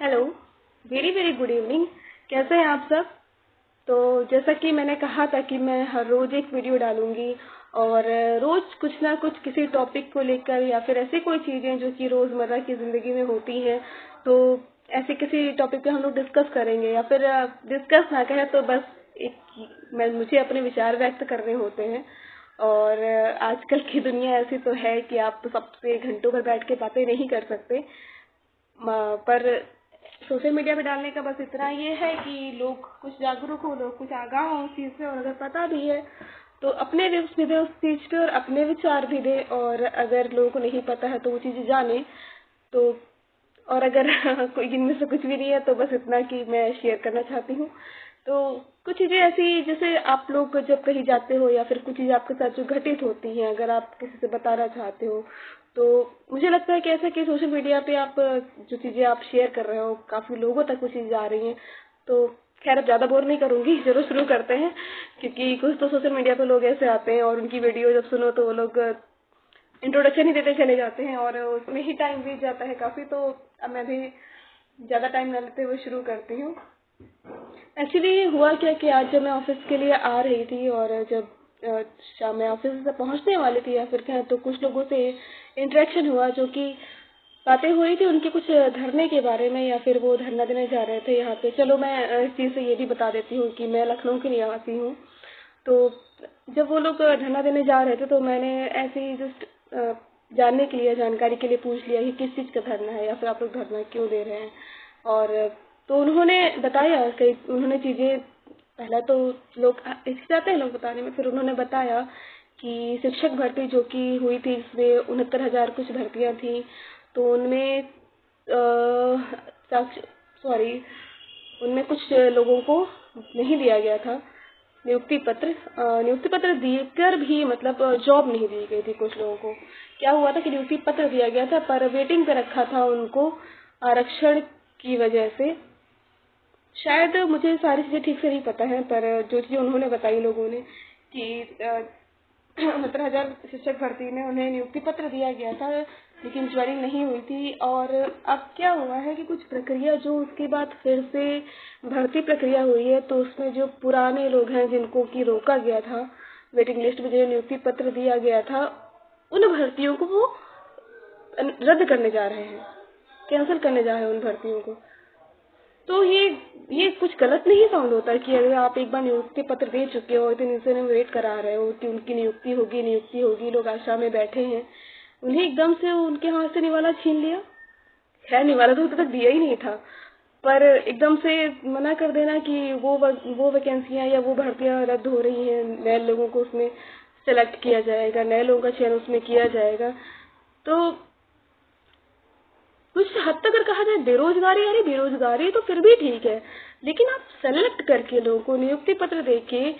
Hello. Very very good evening. कैसे हैं आप सब? तो जैसा कि मैंने कहा था कि मैं हर रोज एक वीडियो डालूंगी और रोज कुछ ना कुछ किसी टॉपिक को लेकर या फिर ऐसी कोई चीजें जो कि रोजमर्रा की जिंदगी में होती हैं, तो ऐसे किसी टॉपिक पे हम लोग डिस्कस करेंगे या फिर डिस्कस ना करें तो बस एक मैं मुझे अपने विचार व्यक्त करने होते हैं। और आजकल की दुनिया ऐसी तो है कि आप तो सबसे घंटों भर बैठ के बातें नहीं कर सकते। पर सोशल मीडिया पे डालने का बस इतना ये है कि लोग कुछ जागरूक हो, लोग कुछ आगाह हो उस चीज से, और अगर पता भी है तो अपने व्यूज भी दे उस चीज पे और अपने विचार भी दे, और अगर लोगों को नहीं पता है तो वो चीजें जाने। तो और अगर कोई इनमें से कुछ भी नहीं है तो बस इतना कि मैं शेयर करना चाहती हूँ। तो कुछ चीजें ऐसी जैसे आप लोग जब कहीं जाते हो या फिर कुछ चीजें आपके साथ जो घटित होती हैं, अगर आप किसी से बताना चाहते हो तो मुझे लगता है कि ऐसा कि सोशल मीडिया पे आप जो चीजें आप शेयर कर रहे हो काफी लोगों तक वो चीजें जा रही हैं। तो खैर अब ज्यादा बोर नहीं करूंगी, जरूर शुरू करते हैं। क्योंकि कुछ तो सोशल मीडिया पे लोग ऐसे आते हैं और उनकी वीडियो जब सुनो तो वो लोग इंट्रोडक्शन ही देते चले जाते हैं और उसमें ही टाइम बीत जाता है काफी। तो अब मैं भी ज्यादा टाइम न लेते हुए शुरू करती हूँ। एक्चुअली हुआ क्या कि आज जब मैं ऑफिस के लिए आ रही थी और जब शाम में ऑफिस से पहुंचने वाली थी या फिर कहें तो कुछ लोगों से इंटरेक्शन हुआ, जो कि बातें हो रही थी उनके कुछ धरने के बारे में, या फिर वो धरना देने जा रहे थे यहाँ पे। चलो मैं इस चीज़ से ये भी बता देती हूँ कि मैं लखनऊ की निवासी हूँ। तो जब वो लोग धरना देने जा रहे थे तो मैंने ऐसे ही जस्ट जानने के लिए, जानकारी के लिए पूछ लिया कि किस चीज़ का धरना है या फिर आप लोग धरना क्यों दे रहे हैं। और तो उन्होंने बताया, कई उन्होंने चीज़ें, पहला तो लोग हिचकिचाते हैं लोग बताने में, फिर उन्होंने बताया कि शिक्षक भर्ती जो कि हुई थी इसमें 69,000 कुछ भर्तियां थी। तो उनमें सॉरी, उनमें कुछ लोगों को नहीं दिया गया था नियुक्ति पत्र। नियुक्ति पत्र देकर भी मतलब जॉब नहीं दी गई थी कुछ लोगों को। क्या हुआ था कि नियुक्ति पत्र दिया गया था पर वेटिंग पे रखा था उनको आरक्षण की वजह से। शायद मुझे सारी चीजें ठीक से नहीं पता है, पर जो चीजें उन्होंने बताई लोगों ने कि 69,000 शिक्षक भर्ती में उन्हें नियुक्ति पत्र दिया गया था लेकिन ज्वाइनिंग नहीं हुई थी। और अब क्या हुआ है कि कुछ प्रक्रिया जो उसके बाद फिर से भर्ती प्रक्रिया हुई है, तो उसमें जो पुराने लोग हैं जिनको की रोका गया था वेटिंग लिस्ट में, जिन्हें नियुक्ति पत्र दिया गया था, उन भर्तियों को वो रद्द करने जा रहे हैं, कैंसिल करने जा रहे हैं उन भर्तियों को। तो ये कुछ गलत नहीं साउंड होता है कि अगर आप एक बार नियुक्ति पत्र दे चुके हो, इतने दिन से वेट करा रहे हो कि उनकी नियुक्ति होगी नियुक्ति होगी, लोग आशा में बैठे हैं, उन्हें एकदम से उनके हाथ से निवाला छीन लिया। खैर निवाला तो तक दिया ही नहीं था, पर एकदम से मना कर देना कि वो वैकेंसियां या वो भर्तियां रद्द हो रही हैं, नए लोगों को उसमें सेलेक्ट किया जाएगा, नए लोगों का चयन उसमें किया जाएगा। तो कुछ हद तक अगर कहा जाए बेरोजगारी, अरे बेरोजगारी तो फिर भी ठीक है, लेकिन आप सेलेक्ट करके लोगों को नियुक्ति पत्र देके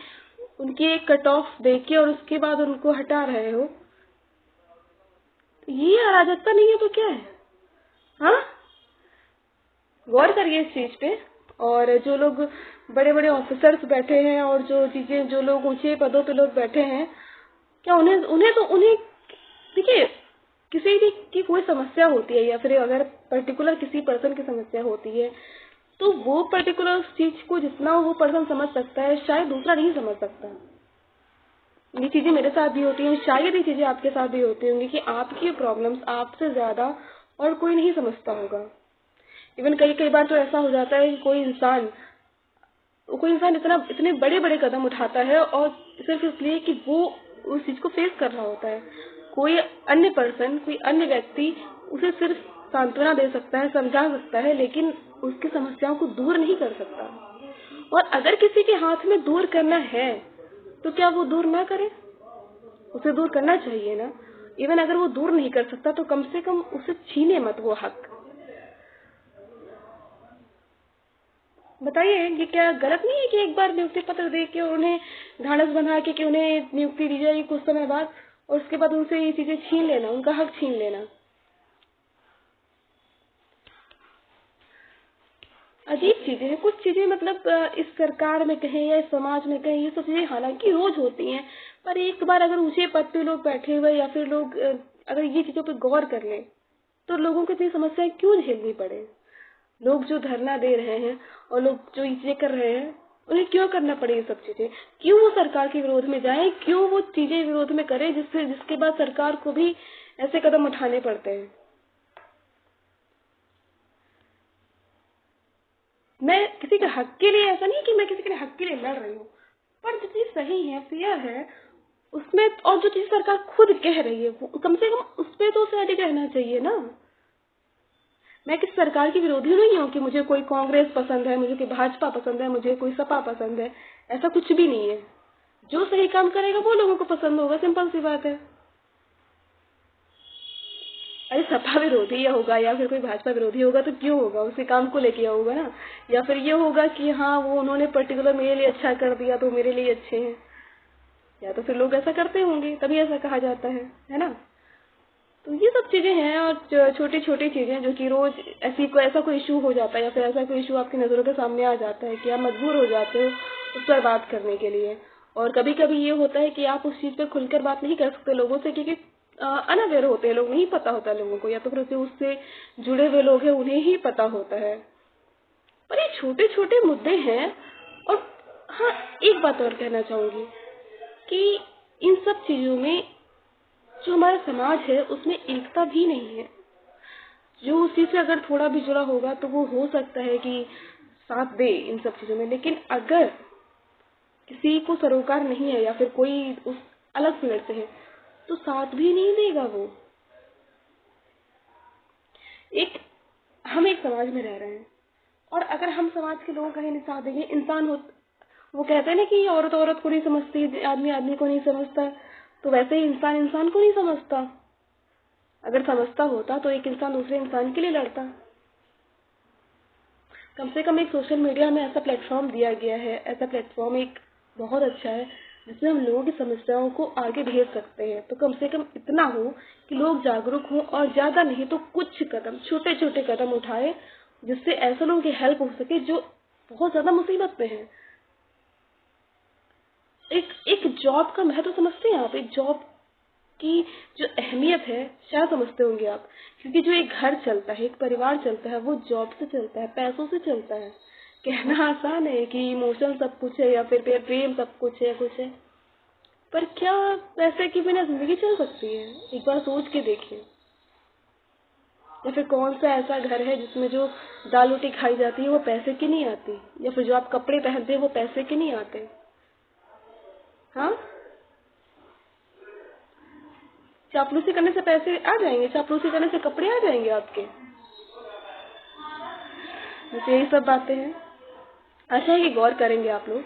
उनकी एक कट ऑफ देके और उसके बाद उनको हटा रहे हो, ये अराजकता नहीं है तो क्या है? हाँ, गौर करिए इस चीज पे। और जो लोग बड़े बड़े ऑफिसर्स बैठे हैं और जो चीजें, जो लोग ऊंचे पदों पे लोग बैठे हैं, क्या उन्हें देखिए, किसी भी की कोई समस्या होती है या फिर अगर पर्टिकुलर किसी पर्सन की समस्या होती है तो वो पर्टिकुलर चीज को जितना वो पर्सन समझ सकता है शायद दूसरा नहीं समझ सकता। ये चीजें मेरे साथ भी होती हैं, शायद ये चीजें आपके साथ भी होती होंगी कि आपकी प्रॉब्लम्स आपसे ज्यादा और कोई नहीं समझता होगा। इवन कई कई बार तो ऐसा हो जाता है कि कोई इंसान इतने बड़े बड़े कदम उठाता है और सिर्फ इसलिए कि वो उस चीज को फेस कर रहा होता है। कोई अन्य पर्सन, कोई अन्य व्यक्ति उसे सिर्फ सांत्वना दे सकता है, समझा सकता है, लेकिन उसकी समस्याओं को दूर नहीं कर सकता। और अगर किसी के हाथ में दूर करना है तो क्या वो दूर ना करे? उसे दूर करना चाहिए ना। इवन अगर वो दूर नहीं कर सकता तो कम से कम उसे छीने मत वो हक। बताइए, ये क्या गलत नहीं है कि एक बार नियुक्ति पत्र दे के और उन्हें ढांढस बना के कि उन्हें नियुक्ति दी जाएगी कुछ समय बाद, और उसके बाद उनसे ये चीजें छीन लेना, उनका हक छीन लेना? अजीब चीजें हैं कुछ चीजें, मतलब इस सरकार में कहें या इस समाज में कहें, ये सब चीजें हालांकि रोज होती हैं, पर एक बार अगर ऊंचे पद पे लोग बैठे हुए या फिर लोग अगर ये चीजों पे गौर कर लें तो लोगों को इतनी समस्याएं क्यों झेलनी पड़े? लोग जो धरना दे रहे हैं और लोग जो ये चीजें कर रहे हैं, उन्हें क्यों करना पड़े ये सब चीजें? क्यों वो सरकार के विरोध में जाए? क्यों वो चीजें विरोध में करे जिसके बाद सरकार को भी ऐसे कदम उठाने पड़ते हैं? मैं किसी के हक के लिए, ऐसा नहीं कि मैं किसी के हक के लिए लड़ रही हूँ, पर जो चीज सही है, फेयर है, उसमें, और जो चीज सरकार खुद कह रही है वो कम से कम उस पे तो उसे अडिग रहना चाहिए ना। मैं किसी सरकार की विरोधी नहीं हूँ कि मुझे कोई कांग्रेस पसंद है, मुझे कोई भाजपा पसंद है, मुझे कोई सपा पसंद है, ऐसा कुछ भी नहीं है। जो सही काम करेगा वो लोगों को पसंद होगा, सिंपल सी बात है। अरे सपा विरोधी या होगा या फिर कोई भाजपा विरोधी होगा तो क्यों होगा? उसी काम को लेके होगा ना। या फिर ये होगा कि हाँ वो उन्होंने पर्टिकुलर मेरे लिए अच्छा कर दिया तो मेरे लिए अच्छे हैं, या तो फिर लोग ऐसा करते होंगे तभी ऐसा कहा जाता है ना। तो ये सब चीजें हैं, और छोटी छोटी चीजें जो कि रोज ऐसा कोई इशू हो जाता है या फिर ऐसा कोई इशू आपकी नजरों के सामने आ जाता है कि आप मजबूर हो जाते हो उस पर बात करने के लिए। और कभी कभी ये होता है कि आप उस चीज पर खुलकर बात नहीं कर सकते लोगों से, क्योंकि अनअवेयर होते हैं लोग, नहीं पता होता लोगों को, या तो फिर उससे जुड़े हुए लोग हैं उन्हें ही पता होता है। पर ये छोटे छोटे मुद्दे हैं। और हाँ, एक बात और कहना चाहूंगी कि इन सब चीजों में जो हमारा समाज है उसमें एकता भी नहीं है। जो उस चीज से अगर थोड़ा भी जुड़ा होगा तो वो हो सकता है कि साथ दे इन सब चीजों में, लेकिन अगर किसी को सरोकार नहीं है या फिर कोई उस अलग फील्ड से है तो साथ भी नहीं देगा वो। एक हम एक समाज में रह रहे हैं, और अगर हम समाज के लोगों का ही नहीं साथ देंगे, इंसान हो, वो कहते हैं ना कि औरत औरत को नहीं समझती, आदमी आदमी को नहीं समझता, तो वैसे ही इंसान इंसान को नहीं समझता। अगर समझता होता तो एक इंसान दूसरे इंसान के लिए लड़ता। कम से कम एक सोशल मीडिया में ऐसा प्लेटफॉर्म दिया गया है, ऐसा प्लेटफॉर्म एक बहुत अच्छा है जिसमें हम लोगों की समस्याओं को आगे भेज सकते हैं। तो कम से कम इतना हो कि लोग जागरूक हों, और ज्यादा नहीं तो कुछ कदम, छोटे छोटे कदम उठाए जिससे ऐसे लोगों की हेल्प हो सके जो बहुत ज्यादा मुसीबत में है। एक एक जॉब का महत्व समझते हैं आप? एक जॉब की जो अहमियत है शायद समझते होंगे आप, क्योंकि जो एक घर चलता है, एक परिवार चलता है, वो जॉब से चलता है, पैसों से चलता है। कहना आसान है कि इमोशन सब कुछ है या फिर प्रेम सब कुछ है, कुछ है, पर क्या पैसे के बिना जिंदगी चल सकती है? एक बार सोच के देखिए। या फिर कौन सा ऐसा घर है जिसमें जो दाल रोटी खाई जाती है वो पैसे की नहीं आती, या फिर जो आप कपड़े पहनते हैं वो पैसे के नहीं आते? हाँ, चापलूसी करने से पैसे आ जाएंगे, चापलूसी करने से कपड़े आ जाएंगे आपके? बस यही सब बातें हैं। अच्छा है कि गौर करेंगे आप लोग,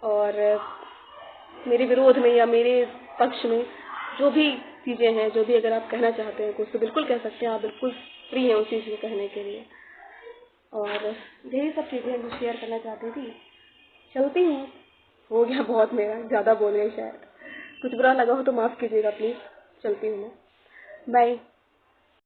और मेरे विरोध में या मेरे पक्ष में जो भी चीजें हैं, जो भी अगर आप कहना चाहते हैं कुछ तो बिल्कुल कह सकते हैं, आप बिल्कुल फ्री हैं उस चीज को कहने के लिए। और यही सब चीजें मैं शेयर करना चाहती थी। चलती हूँ, हो गया बहुत, मेरा ज्यादा बोल गई शायद, कुछ बुरा लगा हो तो माफ कीजिएगा प्लीज। चलती हूँ मैं, बाय।